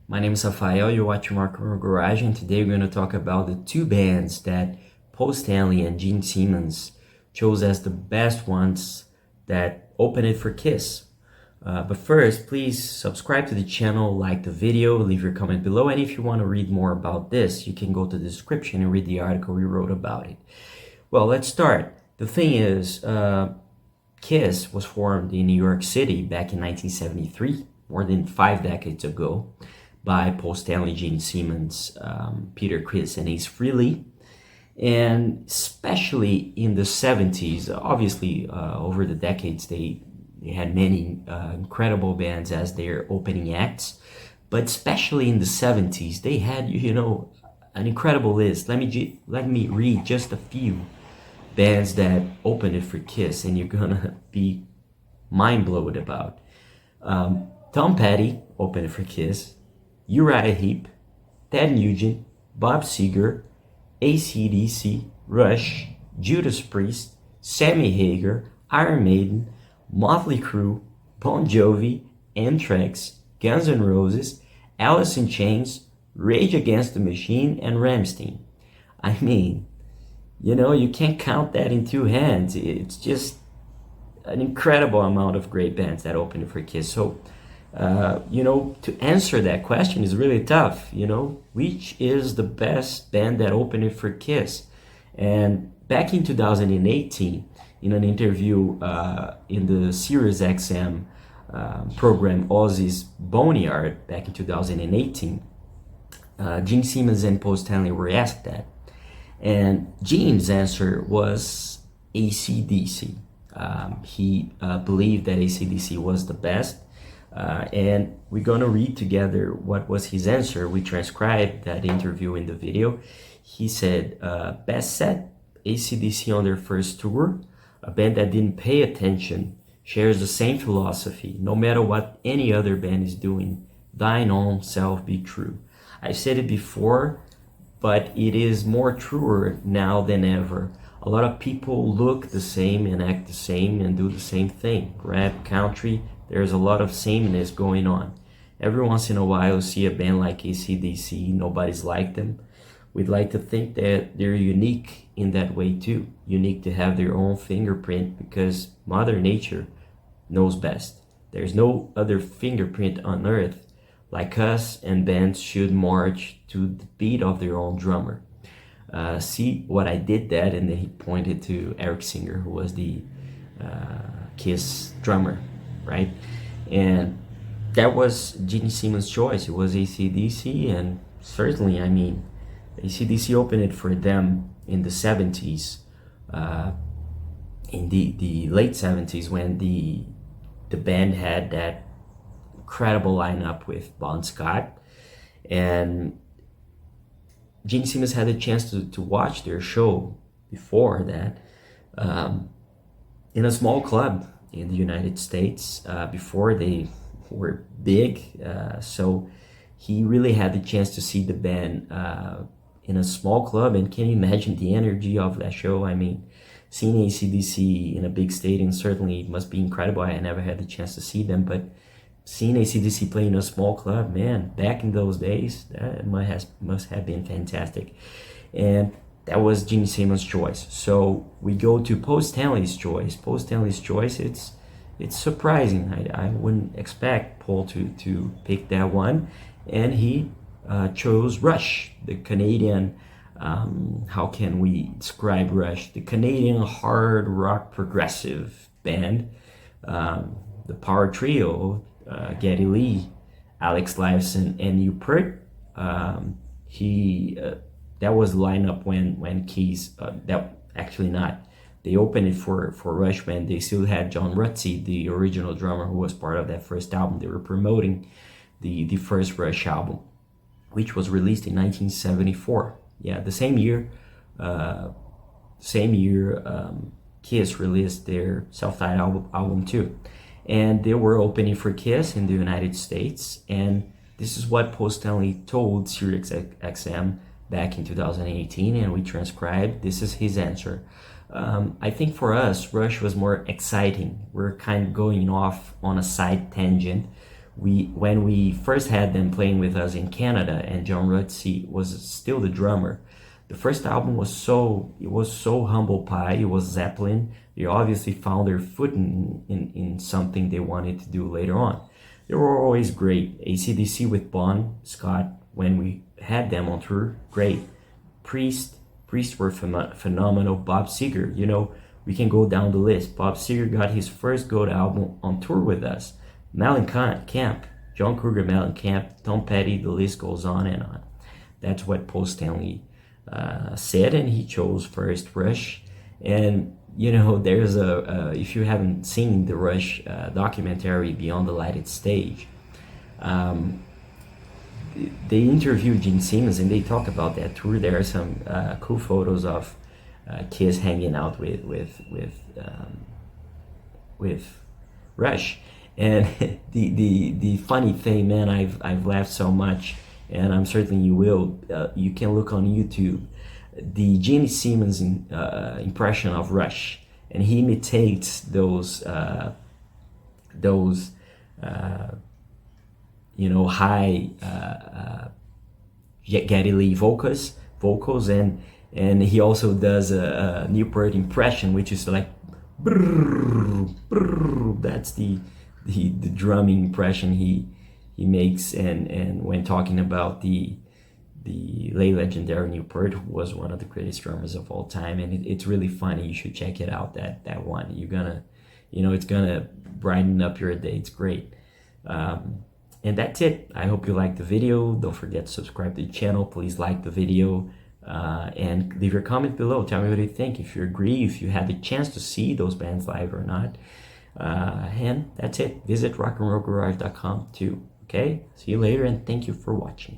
My name is Rafael, you're watching Rock and Roll Garage, and today we're going to talk about the two bands that Paul Stanley and Gene Simmons chose as the best ones that opened it for Kiss. But first, please subscribe to the channel, like the video, leave your comment below, and if you want to read more about this, you can go to the description and read the article we wrote about it. Well, let's start. The thing is, Kiss was formed in New York City back in 1973, more than 5 decades ago, by Paul Stanley, Gene Simmons, Peter Criss, and Ace Frehley. And especially in the 70s, obviously over the decades, they had many incredible bands as their opening acts. But especially in the 70s, they had, an incredible list. Let me read just a few bands that opened it for Kiss, and you're gonna be mind-blown about. Tom Petty opened it for Kiss. Uriah Heep, Ted Nugent, Bob Seger, AC/DC, Rush, Judas Priest, Sammy Hagar, Iron Maiden, Motley Crue, Bon Jovi, Anthrax, Guns N' Roses, Alice in Chains, Rage Against the Machine, and Rammstein. I mean, you can't count that in two hands. It's just an incredible amount of great bands that opened it for Kiss. So, to answer that question is really tough. Which is the best band that opened it for Kiss? And back in 2018, in an interview in the Sirius XM program Ozzy's Boneyard back in 2018, Gene Simmons and Paul Stanley were asked that. And Gene's answer was AC/DC. He believed that AC/DC was the best. And we're gonna read together what was his answer. We transcribed that interview in the video. He said, best set, AC/DC on their first tour, a band that didn't pay attention, shares the same philosophy, no matter what any other band is doing, thine own self be true. I've said it before, but it is more truer now than ever. A lot of people look the same and act the same and do the same thing. Rap, country, there's a lot of sameness going on. Every once in a while, you see a band like AC/DC, nobody's like them. We'd like to think that they're unique in that way too. Unique to have their own fingerprint because Mother Nature knows best. There's no other fingerprint on earth like us, and bands should march to the beat of their own drummer. See what I did that? And then he pointed to Eric Singer, who was the Kiss drummer, right? And that was Gene Simmons' choice. It was AC/DC, and certainly, AC/DC opened it for them in the 70s, in the late 70s, when the band had that incredible lineup with Bon Scott. And Gene Simmons had a chance to watch their show before that in a small club in the United States before they were big. So he really had the chance to see the band in a small club. And can you imagine the energy of that show? Seeing AC/DC in a big stadium certainly must be incredible. I never had the chance to see them, but seeing AC/DC play in a small club, man, back in those days, that must have been fantastic. And that was Gene Simmons' choice. So we go to Paul Stanley's choice. Paul Stanley's choice, it's surprising. I wouldn't expect Paul to pick that one. And he chose Rush, the Canadian, how can we describe Rush? The Canadian hard rock progressive band, the power trio, Geddy Lee, Alex Lifeson, and Neil Peart. That was the lineup when Keys, that actually not. They opened it for Rush when they still had John Rutsey, the original drummer who was part of that first album. They were promoting the first Rush album, which was released in 1974. Yeah, the same year, Kiss released their self-titled album too. And they were opening for Kiss in the United States. And this is what Paul Stanley told Sirius XM back in 2018, and we transcribed. This is his answer. I think for us, Rush was more exciting. We're kind of going off on a side tangent. when we first had them playing with us in Canada, and John Rutsey was still the drummer. The first album was so humble pie. It was Zeppelin. They obviously found their foot in something they wanted to do later on. They were always great. AC/DC with Bon Scott, when we had them on tour, great. Priest were phenomenal. Bob Seger, you know, we can go down the list. Bob Seger got his first gold album on tour with us. Mellencamp, John Cougar Mellencamp, Tom Petty, the list goes on and on. That's what Paul Stanley said, and he chose first Rush. And you know, there's if you haven't seen the Rush documentary Beyond the Lighted Stage, they interviewed Gene Simmons and they talk about that tour. There are some cool photos of Kiss hanging out with Rush. And the funny thing, man, I've laughed so much, and I'm certain you will. You can look on YouTube the Gene Simmons impression of Rush, and he imitates those you know, high Geddy Lee vocals, and he also does a Newport impression, which is like brrr, brrr. That's the drumming impression he makes, and when talking about the late legendary Newport, who was one of the greatest drummers of all time, and it's really funny. You should check it out. That one, you're gonna, you know, it's gonna brighten up your day. It's great. And that's it. I hope you liked the video. Don't forget to subscribe to the channel. Please like the video and leave your comment below. Tell me what you think. If you agree, if you had the chance to see those bands live or not. And that's it. Visit rockandrollgarage.com too. Okay? See you later, and thank you for watching.